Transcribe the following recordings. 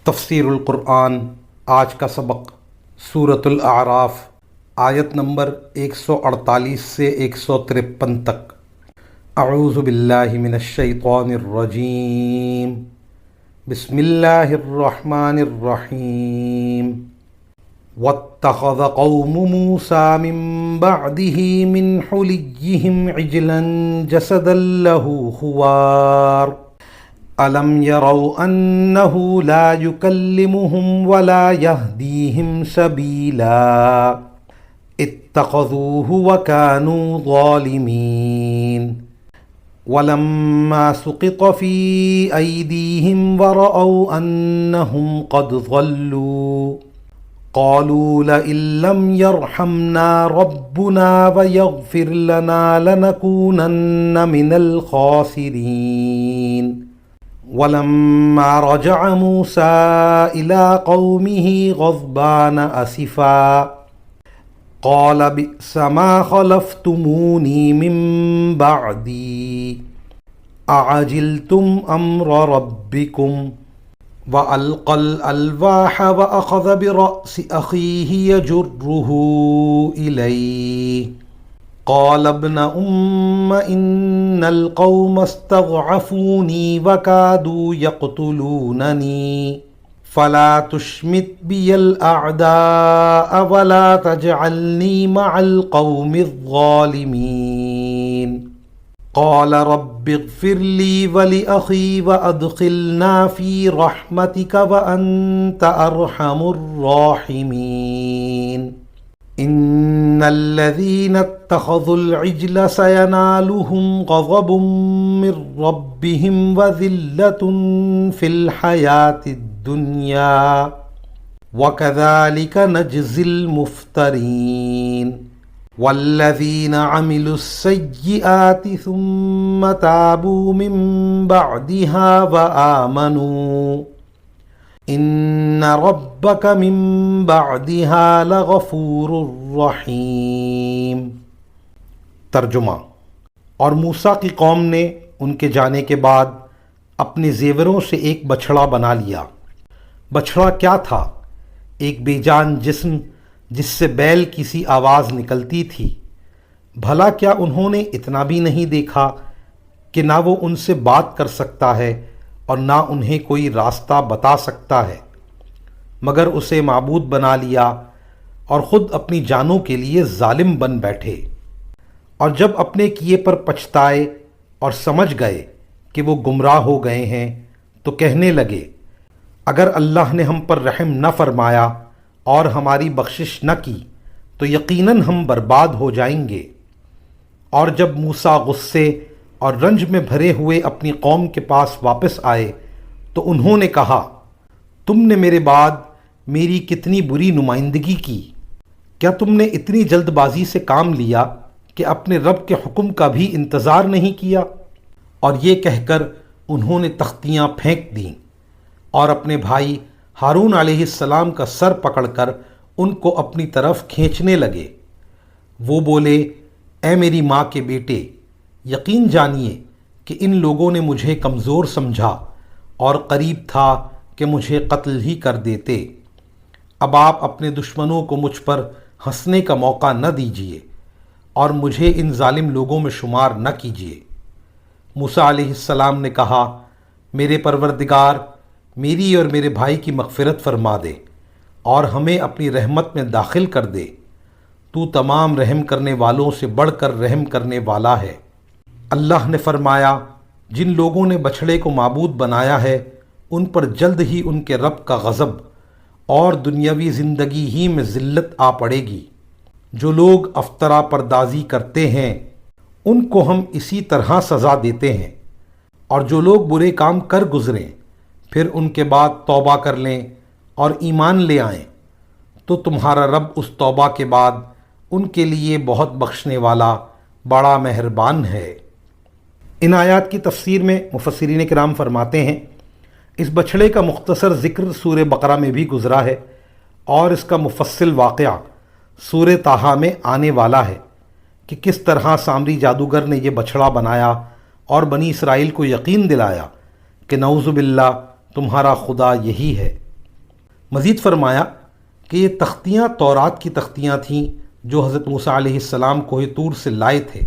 تفسیر القرآن آج کا سبق سورۃ الاعراف آیت نمبر 148 سے 153 تک۔ اعوذ باللہ من الشیطان الرجیم، بسم اللہ الرحمن الرحیم۔ واتخذ قوم موسیٰ من بعدہ من حلیہم عجلا جسدا لہ خوار أَلَمْ يَرَوْا أَنَّهُ لَا يُكَلِّمُهُمْ وَلَا يَهْدِيهِمْ سَبِيلًا اتَّخَذُوهُ وَكَانُوا ظَالِمِينَ وَلَمَّا سُقِطَ فِي أَيْدِيهِمْ وَرَأَوْا أَنَّهُمْ قَدْ ضَلُّوا قَالُوا لَئِن لَّمْ يَرْحَمْنَا رَبُّنَا وَيَغْفِرْ لَنَا لَنَكُونَنَّ مِنَ الْخَاسِرِينَ وَلَمَّا رَجَعَ مُوسَىٰ إِلَىٰ قَوْمِهِ غَضْبَانَ أَسِفًا قَالَ بِئْسَ مَا خَلَفْتُمُونِي مِن بَعْدِي أَعَجِلْتُمْ أَمْرَ رَبِّكُمْ وَأَلْقَى الْأَلْوَاحَ وَأَخَذَ بِرَأْسِ أَخِيهِ يَجُرُّهُ إِلَيْهِ قال ابن إن القوم استضعفوني وكادوا يقتلونني فلا تشمت بي الأعداء ولا تجعلني مع القوم الظالمين قال رب اغفر لي ولأخي وأدخلنا في رحمتك وأنت أرحم الراحمين إن الذين اتخذوا العجل سينالهم غضب من ربهم وذلة في الحياة الدنيا وكذلك نجزي المفترين والذين عملوا السيئات ثم تابوا من بعدها وآمنوا ان ربک من بعدها لغفور رحیم۔ ترجمہ۔ اور موسیٰ کی قوم نے ان کے جانے کے بعد اپنے زیوروں سے ایک بچھڑا بنا لیا۔ بچھڑا کیا تھا؟ ایک بے جان جسم جس سے بیل کی سی آواز نکلتی تھی۔ بھلا کیا انہوں نے اتنا بھی نہیں دیکھا کہ نہ وہ ان سے بات کر سکتا ہے اور نہ انہیں کوئی راستہ بتا سکتا ہے، مگر اسے معبود بنا لیا اور خود اپنی جانوں کے لیے ظالم بن بیٹھے۔ اور جب اپنے کیے پر پچھتائے اور سمجھ گئے کہ وہ گمراہ ہو گئے ہیں تو کہنے لگے، اگر اللہ نے ہم پر رحم نہ فرمایا اور ہماری بخشش نہ کی تو یقیناً ہم برباد ہو جائیں گے۔ اور جب موسیٰ غصے اور رنج میں بھرے ہوئے اپنی قوم کے پاس واپس آئے تو انہوں نے کہا، تم نے میرے بعد میری کتنی بری نمائندگی کی، کیا تم نے اتنی جلد بازی سے کام لیا کہ اپنے رب کے حکم کا بھی انتظار نہیں کیا؟ اور یہ کہہ کر انہوں نے تختیاں پھینک دیں اور اپنے بھائی ہارون علیہ السلام کا سر پکڑ کر ان کو اپنی طرف کھینچنے لگے۔ وہ بولے، اے میری ماں کے بیٹے، یقین جانیے کہ ان لوگوں نے مجھے کمزور سمجھا اور قریب تھا کہ مجھے قتل ہی کر دیتے۔ اب آپ اپنے دشمنوں کو مجھ پر ہنسنے کا موقع نہ دیجیے اور مجھے ان ظالم لوگوں میں شمار نہ کیجیے۔ موسیٰ علیہ السلام نے کہا، میرے پروردگار، میری اور میرے بھائی کی مغفرت فرما دے اور ہمیں اپنی رحمت میں داخل کر دے، تو تمام رحم کرنے والوں سے بڑھ کر رحم کرنے والا ہے۔ اللہ نے فرمایا، جن لوگوں نے بچھڑے کو معبود بنایا ہے ان پر جلد ہی ان کے رب کا غضب اور دنیاوی زندگی ہی میں ذلت آ پڑے گی۔ جو لوگ افطرا پردازی کرتے ہیں ان کو ہم اسی طرح سزا دیتے ہیں، اور جو لوگ برے کام کر گزریں پھر ان کے بعد توبہ کر لیں اور ایمان لے آئیں تو تمہارا رب اس توبہ کے بعد ان کے لیے بہت بخشنے والا بڑا مہربان ہے۔ ان آیات کی تفسیر میں مفسرین کرام فرماتے ہیں، اس بچھڑے کا مختصر ذکر سورہ بقرہ میں بھی گزرا ہے اور اس کا مفصل واقعہ سورہ طٰہٰ میں آنے والا ہے کہ کس طرح سامری جادوگر نے یہ بچھڑا بنایا اور بنی اسرائیل کو یقین دلایا کہ نعوذ باللہ تمہارا خدا یہی ہے۔ مزید فرمایا کہ یہ تختیاں تورات کی تختیاں تھیں جو حضرت موسیٰ علیہ السلام کوہ طور سے لائے تھے۔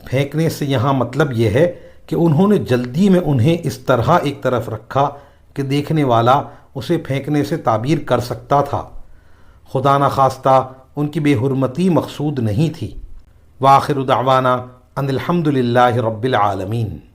پھینکنے سے یہاں مطلب یہ ہے کہ انہوں نے جلدی میں انہیں اس طرح ایک طرف رکھا کہ دیکھنے والا اسے پھینکنے سے تعبیر کر سکتا تھا۔ خدا نخواستہ ان کی بے حرمتی مقصود نہیں تھی۔ وآخر دعوانا ان الحمد للہ رب العالمین۔